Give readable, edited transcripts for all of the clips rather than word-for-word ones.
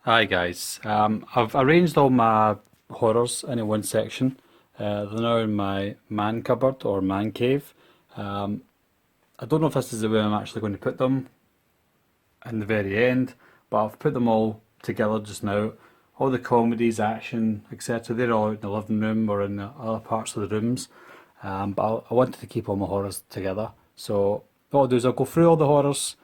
Hi guys. I've arranged all my horrors into one section. They're now in my man cupboard or man cave. Um, I don't know if this is the way I'm actually going to put them in the very end, but I've put them all together just now. All the comedies, action, etc. They're all out in the living room or in the other parts of the rooms. But I wanted to keep all my horrors together. So what I'll do is I'll go through all the horrors.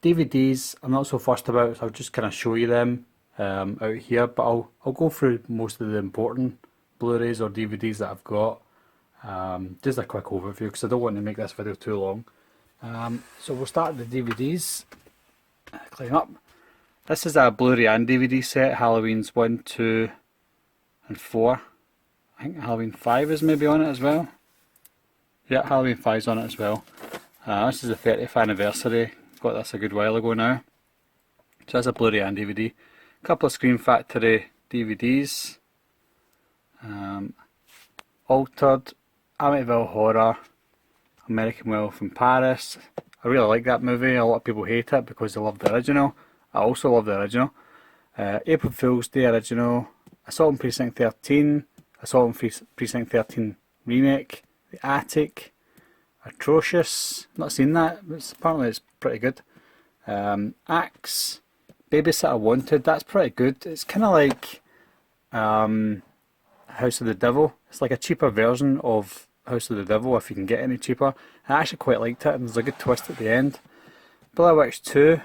DVDs, I'm not so fussed about, so I'll just kind of show you them out here. But I'll go through most of the important Blu-rays or DVDs that I've got. Just a quick overview because I don't want to make this video too long. So we'll start with the DVDs. Climb up. This is a Blu-ray and DVD set. Halloween's 1, 2, and 4. I think Halloween 5 is maybe on it as well. Yeah, Halloween 5's on it as well. This is the 30th anniversary. Got this a good while ago now. So that's a Blu-ray and DVD. A couple of Scream Factory DVDs. Altered, Amityville Horror, American Werewolf in Paris. I really like that movie. A lot of people hate it because they love the original. I also love the original. April Fool's Day original. Assault on Precinct 13. Assault on Precinct 13 remake. The Attic. Atrocious. Not seen that, but apparently it's pretty good. Axe. Babysitter Wanted. That's pretty good. It's kind of like House of the Devil. It's like a cheaper version of House of the Devil if you can get any cheaper. I actually quite liked it and there's a good twist at the end. Blair Witch 2.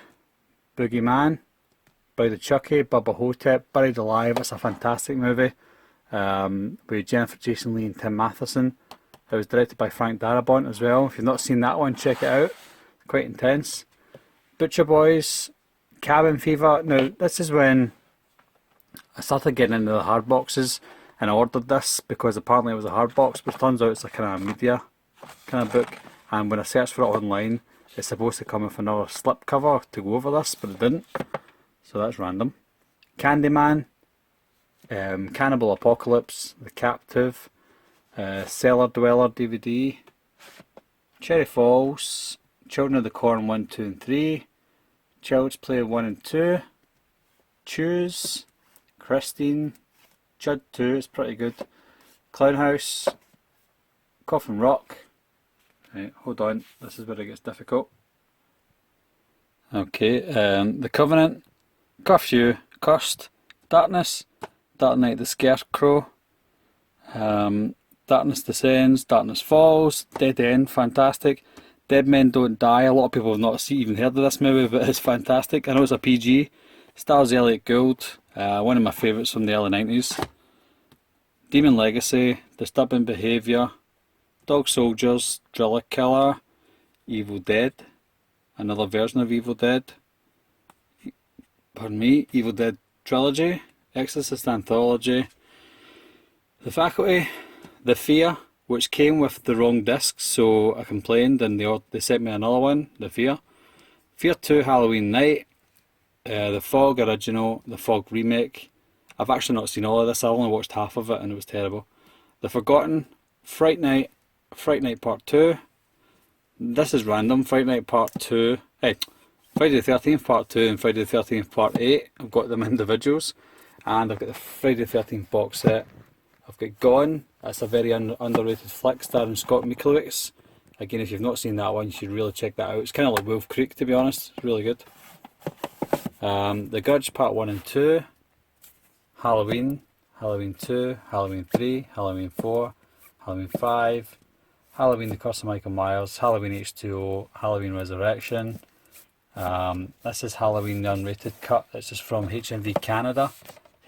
Boogeyman. By the Chucky. Bubba Hotep. Buried Alive. It's a fantastic movie. With Jennifer Jason Leigh and Tim Matheson. It was directed by Frank Darabont as well. If you've not seen that one, check it out. Quite intense. Butcher Boys, Cabin Fever. Now, this is when I started getting into the hard boxes and I ordered this because apparently it was a hard box, which turns out it's a kind of media kind of book. And when I searched for it online, it's supposed to come with another slip cover to go over this, but it didn't. So that's random. Candyman, Cannibal Apocalypse, The Captive. Cellar Dweller DVD, Cherry Falls, Children of the Corn 1, 2 and 3, Child's Play 1 and 2, Choose, Christine, Judd 2 is pretty good, Clown House, Coffin Rock. Right, hold on, this is where it gets difficult. Okay, The Covenant, Curfew, Cursed, Darkness, Dark Knight the Scarecrow, Darkness Descends, Darkness Falls, Dead End, fantastic. Dead Men Don't Die, a lot of people have not even heard of this movie, but it's fantastic. I know it's a PG. Stars Elliot Gould, one of my favourites from the early 90s. Demon Legacy, Disturbing Behaviour, Dog Soldiers, Driller Killer, Evil Dead, another version of Evil Dead. Pardon me, Evil Dead Trilogy, Exorcist Anthology, The Faculty, The Fear, which came with the wrong disc, so I complained and they sent me another one, The Fear. Fear 2 Halloween Night, The Fog original, The Fog remake. I've actually not seen all of this, I only watched half of it and it was terrible. The Forgotten, Fright Night Part 2. This is random, Fright Night Part 2. Hey, Friday the 13th Part 2 and Friday the 13th Part 8. I've got them individuals. And I've got the Friday the 13th box set. I've got Gone, that's a very underrated flick starring Scott Mikulowicz. Again, if you've not seen that one, you should really check that out. It's kind of like Wolf Creek, to be honest. It's really good. The Grudge Part 1 and 2. Halloween, Halloween 2, Halloween 3, Halloween 4, Halloween 5, Halloween The Curse of Michael Myers, Halloween H2O, Halloween Resurrection. This is Halloween the Unrated Cut. This is from HMV Canada.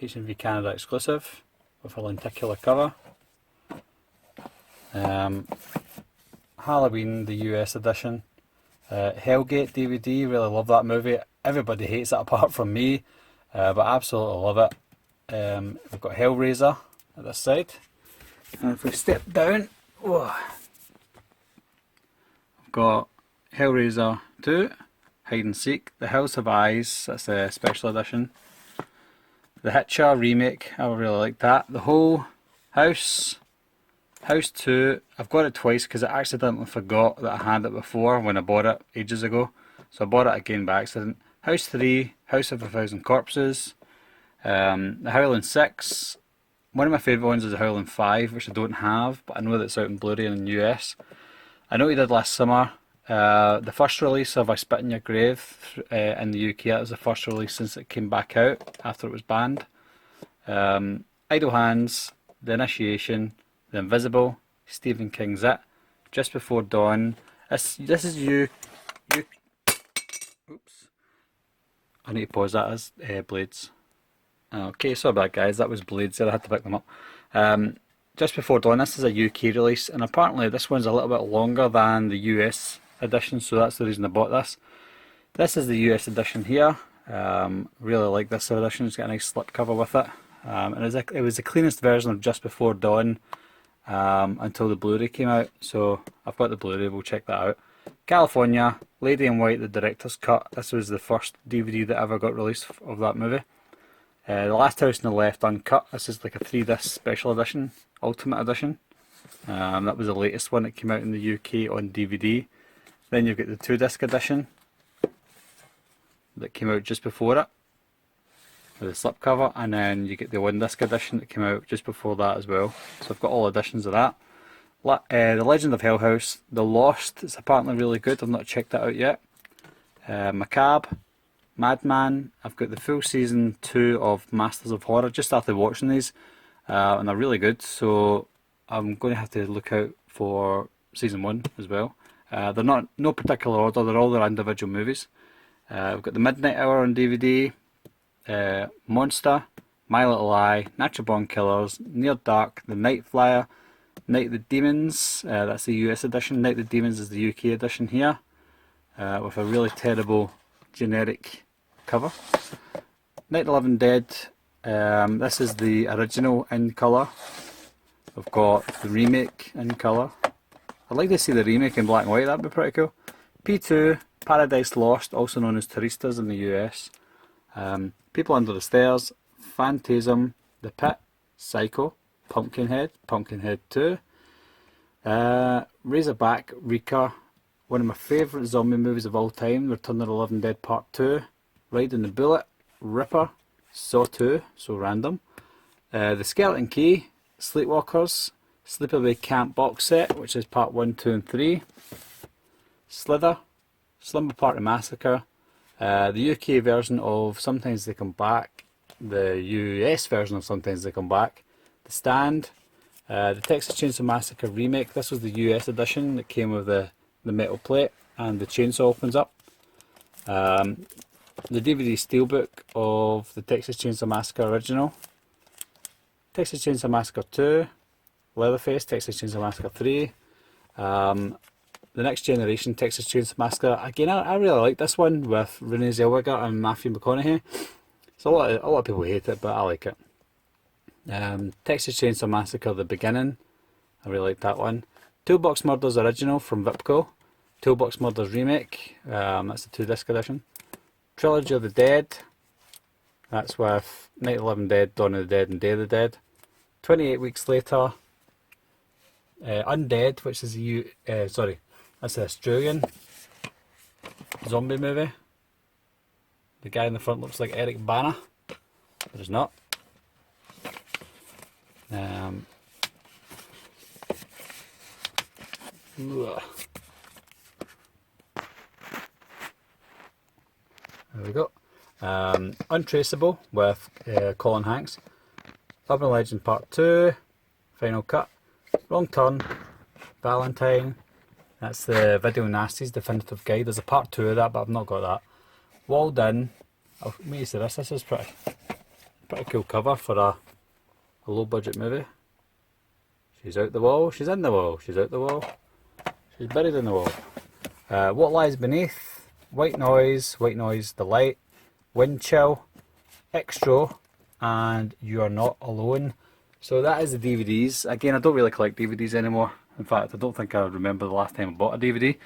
HMV Canada exclusive with a lenticular cover. Halloween the US edition. Hellgate DVD, really love that movie. Everybody hates it apart from me, but absolutely love it. We've got Hellraiser at this side. And if we step down, whoa, I've got Hellraiser 2, Hide and Seek, The House of Eyes, that's the special edition. The Hitcher remake, I really like that. The Whole House, House 2, I've got it twice because I accidentally forgot that I had it before when I bought it ages ago. So I bought it again by accident. House 3, House of a Thousand Corpses, The Howling 6. One of my favourite ones is The Howling 5, which I don't have, but I know that's out in Blu-ray in the US. I know he did last summer. The first release of I Spit in Your Grave in the UK, that was the first release since it came back out after it was banned. Idle Hands, The Initiation, The Invisible, Stephen King's It, Just Before Dawn. This is you. Oops. I need to pause that as Blades. Okay, sorry about that, guys. That was Blades there. I had to pick them up. Just Before Dawn. This is a UK release, and apparently this one's a little bit longer than the US edition, so that's the reason I bought this. This is the US edition here. Really like this edition. It's got a nice slipcover with it. It was the cleanest version of Just Before Dawn until the Blu-ray came out, so I've got the Blu-ray, we'll check that out. California, Lady in White, the director's cut. This was the first DVD that ever got released of that movie. The Last House on the Left, uncut. This is like a 3-disc special edition, Ultimate Edition. That was the latest one that came out in the UK on DVD. Then you've got the 2-disc edition that came out just before it, with a slipcover, and then you get the 1-disc edition that came out just before that as well. So I've got all editions of that. The Legend of Hell House, The Lost, it's apparently really good. I've not checked that out yet. Macabre, Madman. I've got the full season 2 of Masters of Horror. Just started watching these, and they're really good. So I'm going to have to look out for season 1 as well. They're not no particular order. They're all their individual movies. We've got The Midnight Hour on DVD. Monster, My Little Lie, Natural Born Killers, Near Dark, The Night Flyer, Night of the Demons. That's the US edition. Night of the Demons is the UK edition here, with a really terrible generic cover. Night of the Living Dead. This is the original in colour. We've got the remake in colour. I'd like to see the remake in black and white. That'd be pretty cool. P2, Paradise Lost, also known as Turistas in the US. People Under the Stairs, Phantasm, The Pit, Psycho, Pumpkinhead, Pumpkinhead 2, Razorback, Rika, one of my favourite zombie movies of all time, Return of the Living Dead Part 2, Riding the Bullet, Ripper, Saw 2, so random, The Skeleton Key, Sleepwalkers, Sleepaway Camp box set, which is Part 1, 2 and 3, Slither, Slumber Party Massacre, the UK version of Sometimes They Come Back, the US version of Sometimes They Come Back, The Stand, the Texas Chainsaw Massacre remake. This was the US edition that came with the metal plate and the chainsaw opens up. The DVD steelbook of the Texas Chainsaw Massacre original, Texas Chainsaw Massacre 2, Leatherface, Texas Chainsaw Massacre 3, The Next Generation, Texas Chainsaw Massacre. Again, I really like this one with Renee Zellweger and Matthew McConaughey. So a lot of people hate it, but I like it. Texas Chainsaw Massacre: The Beginning. I really like that one. Toolbox Murders Original from Vipco. Toolbox Murders Remake. That's the 2-disc edition. Trilogy of the Dead. That's with Night of the Living Dead, Dawn of the Dead, and Day of the Dead. 28 Weeks Later. Undead, which is that's the Australian zombie movie. The guy in the front looks like Eric Bana, but he's not. There we go. Untraceable with Colin Hanks. Urban Legend Part 2, Final Cut, Wrong Turn, Valentine. That's the Video Nasties Definitive Guide. There's a part 2 of that, but I've not got that. Walled In. I'll make use of this. This is pretty cool cover for a low budget movie. She's out the wall, she's in the wall, she's out the wall, she's buried in the wall. What Lies Beneath, White Noise, The Light, Wind Chill, Extra, and You Are Not Alone. So that is the DVDs. Again, I don't really collect DVDs anymore. In fact, I don't think I remember the last time I bought a DVD.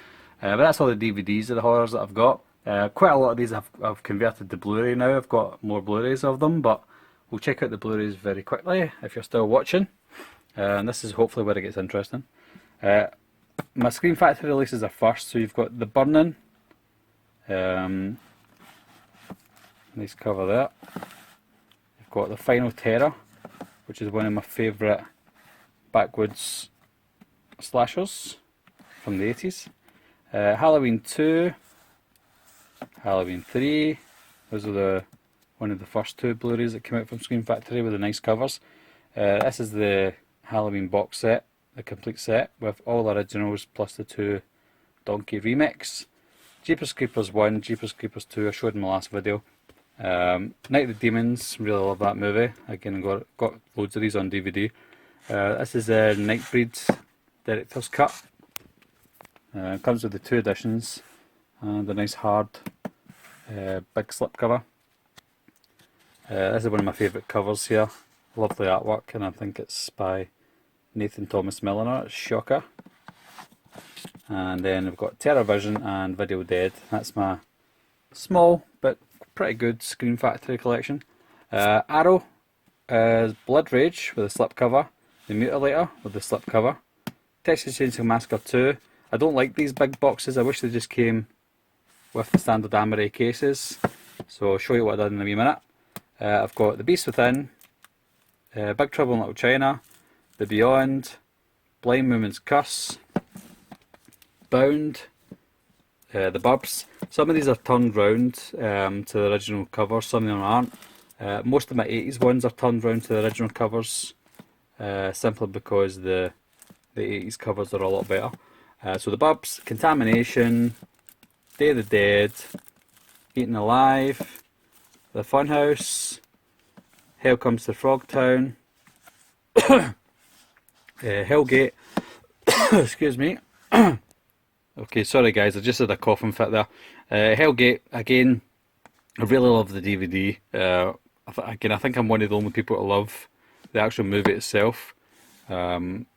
But that's all the DVDs of the horrors that I've got. Quite a lot of these I've converted to Blu-ray now. I've got more Blu-rays of them, but we'll check out the Blu-rays very quickly if you're still watching. And this is hopefully where it gets interesting. My Scream Factory releases are first, so you've got The Burning, Nice cover there. You've got The Final Terror, which is one of my favourite backwoods slashers from the 80s. Halloween 2, Halloween 3, those are one of the first two Blu-rays that came out from Scream Factory with the nice covers. This is the Halloween box set, the complete set, with all originals plus the 2 Donkey remix. Jeepers Creepers 1, Jeepers Creepers 2, I showed in my last video. Night of the Demons, really love that movie. Again, got loads of these on DVD. This is a Nightbreed Director's Cut. Comes with the 2 editions and a nice hard big slipcover. This is one of my favourite covers here. Lovely artwork, and I think it's by Nathan Thomas Milliner. It's Shocker. And then we've got Terror Vision and Video Dead. That's my small but pretty good Scream Factory collection. Arrow is Blood Rage with a slipcover. The Mutilator with the slipcover. Texas Chainsaw Massacre 2. I don't like these big boxes. I wish they just came with the standard Amaray cases. So I'll show you what I did in a wee minute. I've got The Beast Within, Big Trouble in Little China, The Beyond, Blind Woman's Curse, Bound, The Burbs. Some of these are turned round to the original cover, some of them aren't. Most of my 80s ones are turned round to the original covers, simply because the 80s covers are a lot better. So The Burbs, Contamination, Day of the Dead, Eaten Alive, The Funhouse, Hell Comes to Frogtown, Hellgate, excuse me. Okay, sorry guys, I just had a coughing fit there. Hellgate, again, I really love the DVD. Again, I think I'm one of the only people to love the actual movie itself. It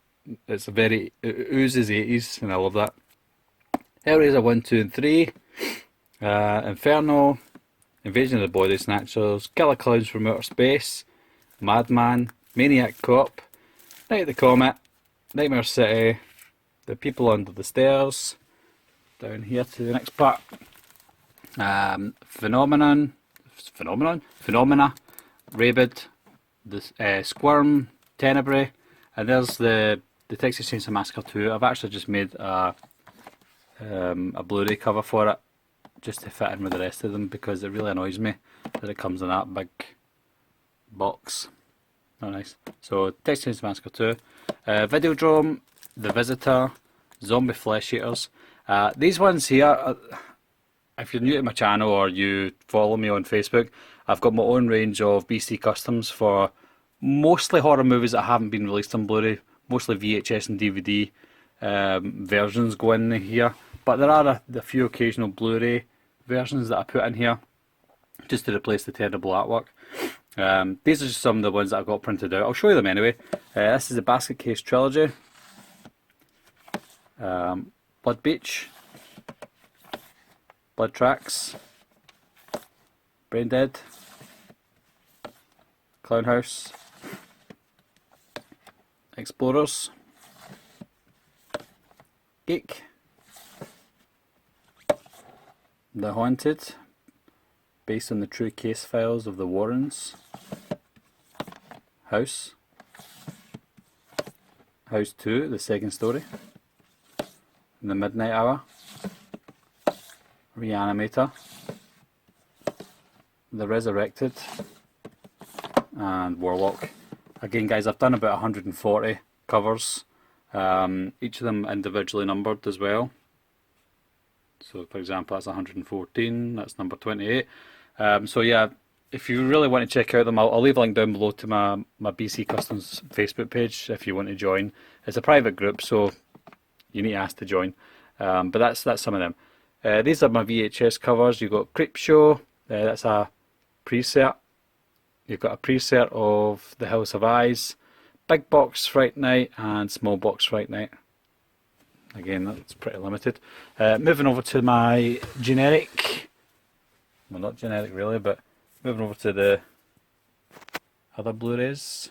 oozes 80s, and I love that. Hellraiser 1, 2 and 3, Inferno, Invasion of the Body Snatchers, Killer Clowns from Outer Space, Madman, Maniac Cop, Night of the Comet, Nightmare City, The People Under the Stairs, down here to the next part, Phenomena, Rabid, Squirm, Tenebrae, and there's the Texas Chainsaw Massacre 2. I've actually just made a Blu-ray cover for it, just to fit in with the rest of them, because it really annoys me that it comes in that big box. Oh nice. So Texas Chainsaw Massacre 2, Videodrome, The Visitor, Zombie Flesh Eaters. These ones here, if you're new to my channel or you follow me on Facebook, I've got my own range of BC customs for mostly horror movies that haven't been released on Blu-ray, mostly VHS and DVD versions go in here, but there are a few occasional Blu-ray versions that I put in here just to replace the terrible artwork. These are just some of the ones that I've got printed out. I'll show you them anyway. This is the Basket Case Trilogy, Blood Beach, Blood Tracks, Brain Dead, Clown House, Explorers, Geek, The Haunted, based on the true case files of the Warrens, House, House 2, the second story, The Midnight Hour, Reanimator, The Resurrected, and Warlock. Again guys, I've done about 140 covers, each of them individually numbered as well. So for example, that's 114, that's number 28. So yeah, if you really want to check out them, I'll leave a link down below to my BC Customs Facebook page if you want to join. It's a private group, so you need to ask to join. But that's some of them. These are my VHS covers. You've got Creepshow, that's a pre-cert. You've got a pre-cert of The House of Eyes, Big Box Fright Night, and Small Box Fright Night. Again, that's pretty limited. Moving over to my generic, well not generic really, but moving over to the other Blu-rays.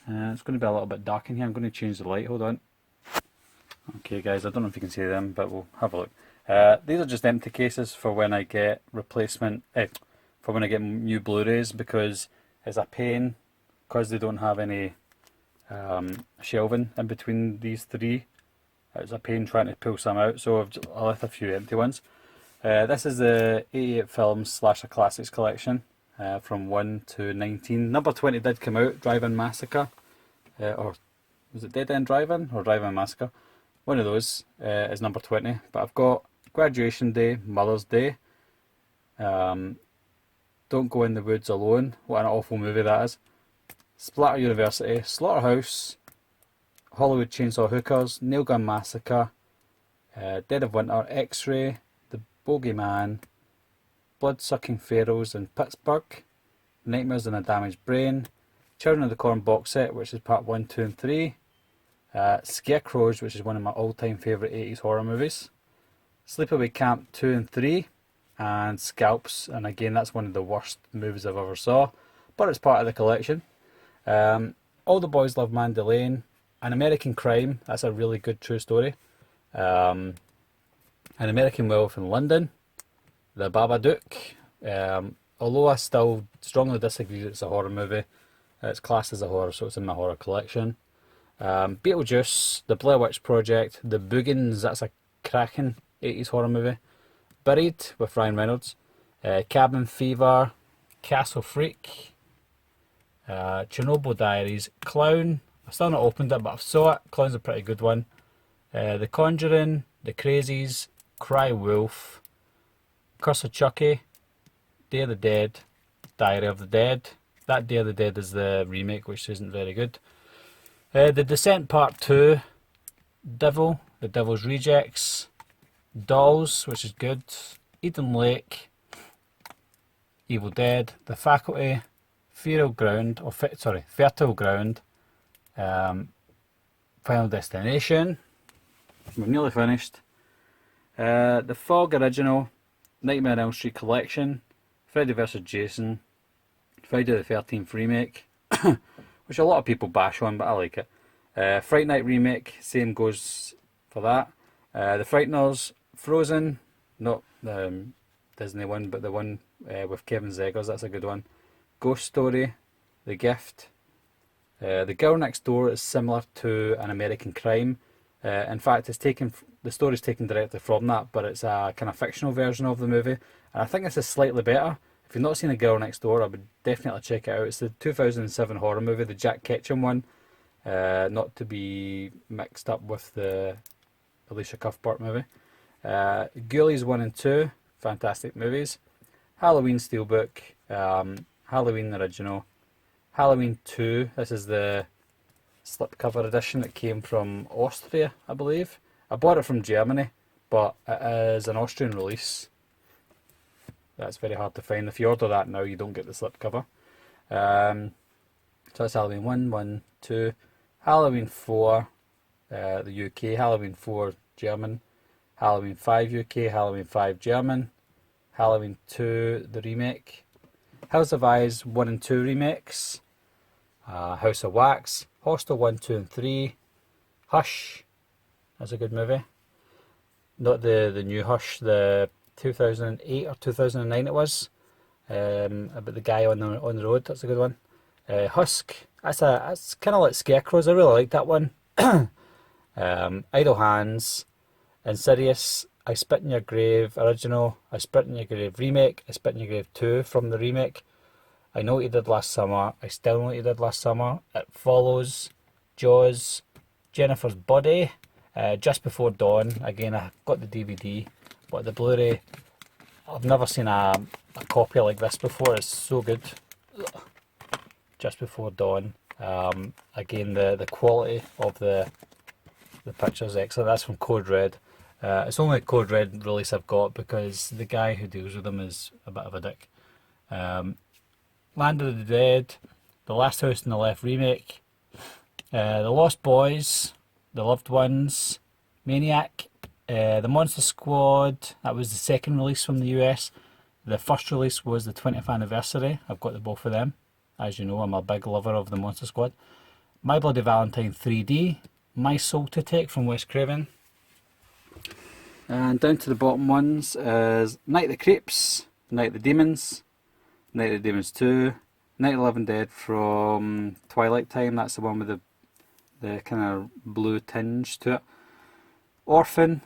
It's going to be a little bit dark in here. I'm going to change the light, hold on. Okay guys, I don't know if you can see them, but we'll have a look. These are just empty cases for when I get replacement, for when I get new Blu-rays, because it's a pain, because they don't have any shelving in between these three. It's a pain trying to pull some out, so I left a few empty ones. This is the 88 films / a classics collection from 1 to 19. Number 20 did come out, Drive-In Massacre, or was it Dead End Drive-In or Drive-In Massacre? One of those is number 20, but I've got Graduation Day, Mother's Day, Don't Go in the Woods Alone, what an awful movie that is, Splatter University, Slaughterhouse, Hollywood Chainsaw Hookers, Nailgun Massacre, Dead of Winter, X-Ray, The Bogeyman, Blood-Sucking Pharaohs in Pittsburgh, Nightmares in a Damaged Brain, Children of the Corn box set, which is part 1, 2 and 3, Scarecrows, which is one of my all-time favourite 80s horror movies, Sleepaway Camp 2 and 3, and Scalps, and again that's one of the worst movies I've ever saw, but it's part of the collection. All the Boys Love Mandy Lane, An American Crime, that's a really good true story, An American Werewolf in London, The Babadook, although I still strongly disagree that it's a horror movie, it's classed as a horror, so it's in my horror collection. Beetlejuice, The Blair Witch Project, The Boogans, that's a cracking 80s horror movie, Buried with Ryan Reynolds, Cabin Fever, Castle Freak, Chernobyl Diaries, Clown, I've still not opened it but I've saw it, Clown's a pretty good one, The Conjuring, The Crazies, Cry Wolf, Curse of Chucky, Day of the Dead, Diary of the Dead. That Day of the Dead is the remake, which isn't very good. The Descent Part 2, Devil, The Devil's Rejects, Dolls, which is good, Eden Lake, Evil Dead, The Faculty, Fertile Ground, Final Destination, we've nearly finished, The Fog Original, Nightmare on Elm Street Collection, Freddy vs Jason, Friday the 13th remake, which a lot of people bash on, but I like it. Fright Night remake, same goes for that. The Frighteners, Frozen, not the Disney one, but the one with Kevin Zegers, that's a good one. Ghost Story, The Gift. The Girl Next Door is similar to An American Crime. In fact, the story's taken directly from that, but it's a kind of fictional version of the movie. And I think this is slightly better. If you've not seen The Girl Next Door, I would definitely check it out. It's the 2007 horror movie, the Jack Ketchum one, not to be mixed up with the Alicia Cuthbert movie. Ghoulies 1 and 2, fantastic movies. Halloween Steelbook, Halloween Original, Halloween 2, this is the slipcover edition that came from Austria, I believe. I bought it from Germany, but it is an Austrian release. That's very hard to find. If you order that now, you don't get the slipcover. So that's Halloween 1, 1, 2. Halloween 4, the UK. Halloween 4, German. Halloween 5, UK. Halloween 5, German. Halloween 2, the remake. House of Eyes 1 and 2 remakes. House of Wax. Hostel 1, 2 and 3. Hush. That's a good movie. Not the new Hush, the 2008 or 2009 it was, about the guy on the road. That's a good one. Husk, that's kind of like Scarecrows. I really like that one. Idle Hands, Insidious, I Spit in Your Grave original, I Spit in Your Grave remake, I Spit in Your Grave 2 from the remake, I Know What You Did Last Summer, I Still Know What You Did Last Summer, It Follows, Jaws, Jennifer's Body, Just Before Dawn. Again, I got the DVD. But the Blu-ray, I've never seen a copy like this before. It's so good. Just Before Dawn. Again, the quality of the picture is excellent. That's from Code Red. It's only a Code Red release I've got because the guy who deals with them is a bit of a dick. Land of the Dead, The Last House on the Left remake, The Lost Boys, The Loved Ones, Maniac, The Monster Squad, that was the second release from the US. The first release was the 20th anniversary. I've got the both of them. As you know, I'm a big lover of the Monster Squad. My Bloody Valentine 3D, My Soul to Take from Wes Craven. And down to the bottom ones is Night of the Creeps, Night of the Demons, Night of the Demons 2, Night of the Living Dead from Twilight Time, that's the one with the kind of blue tinge to it. Orphan,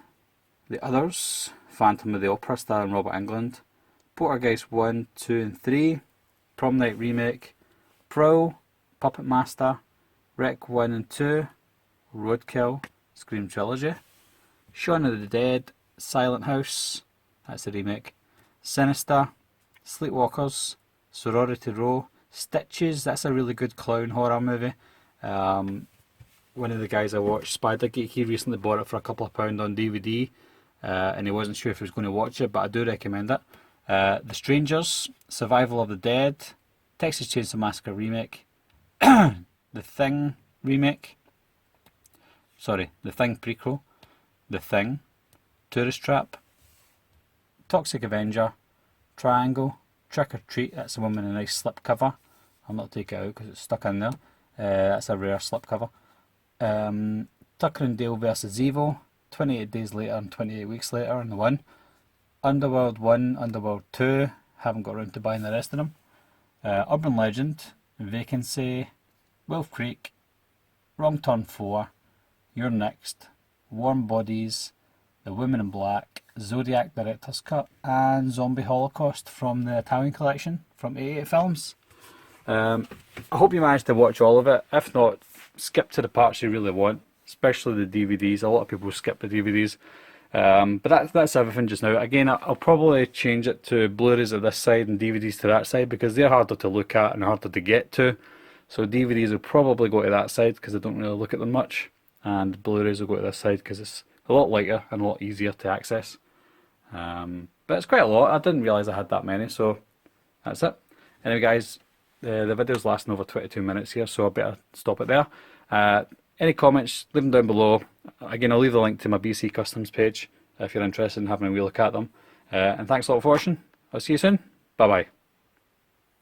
The Others, Phantom of the Opera starring Robert Englund, Poltergeist 1, 2 and 3, Prom Night Remake, Prowl, Puppet Master, Wreck 1 and 2, Roadkill, Scream Trilogy, Shaun of the Dead, Silent House, that's the remake, Sinister, Sleepwalkers, Sorority Row, Stitches, that's a really good clown horror movie. One of the guys I watched, Spidergeek, he recently bought it for a couple of £2 on DVD, and he wasn't sure if he was going to watch it, but I do recommend it. The Strangers, Survival of the Dead, Texas Chainsaw Massacre remake, The Thing remake, The Thing prequel, The Thing, Tourist Trap, Toxic Avenger, Triangle, Trick or Treat, that's the one with a nice slip cover. I'll not take it out because it's stuck in there. That's a rare slip cover. Tucker and Dale vs Evil, 28 Days Later and 28 Weeks Later in the one. Underworld 1, Underworld 2, haven't got around to buying the rest of them. Urban Legend, Vacancy, Wolf Creek, Wrong Turn 4, You're Next, Warm Bodies, The Women in Black, Zodiac Director's Cut, and Zombie Holocaust from the Italian collection from 88 Films. I hope you managed to watch all of it. If not, skip to the parts you really want, especially the DVDs. A lot of people skip the DVDs. But that's everything just now. Again, I'll probably change it to Blu-rays at this side and DVDs to that side because they're harder to look at and harder to get to. So DVDs will probably go to that side because I don't really look at them much, and Blu-rays will go to this side because it's a lot lighter and a lot easier to access. But it's quite a lot. I didn't realise I had that many, so that's it. Anyway guys, the video's lasting over 22 minutes here, so I better stop it there. Any comments, leave them down below. Again, I'll leave the link to my BC Customs page if you're interested in having a wee look at them. And thanks a lot for watching. I'll see you soon. Bye bye.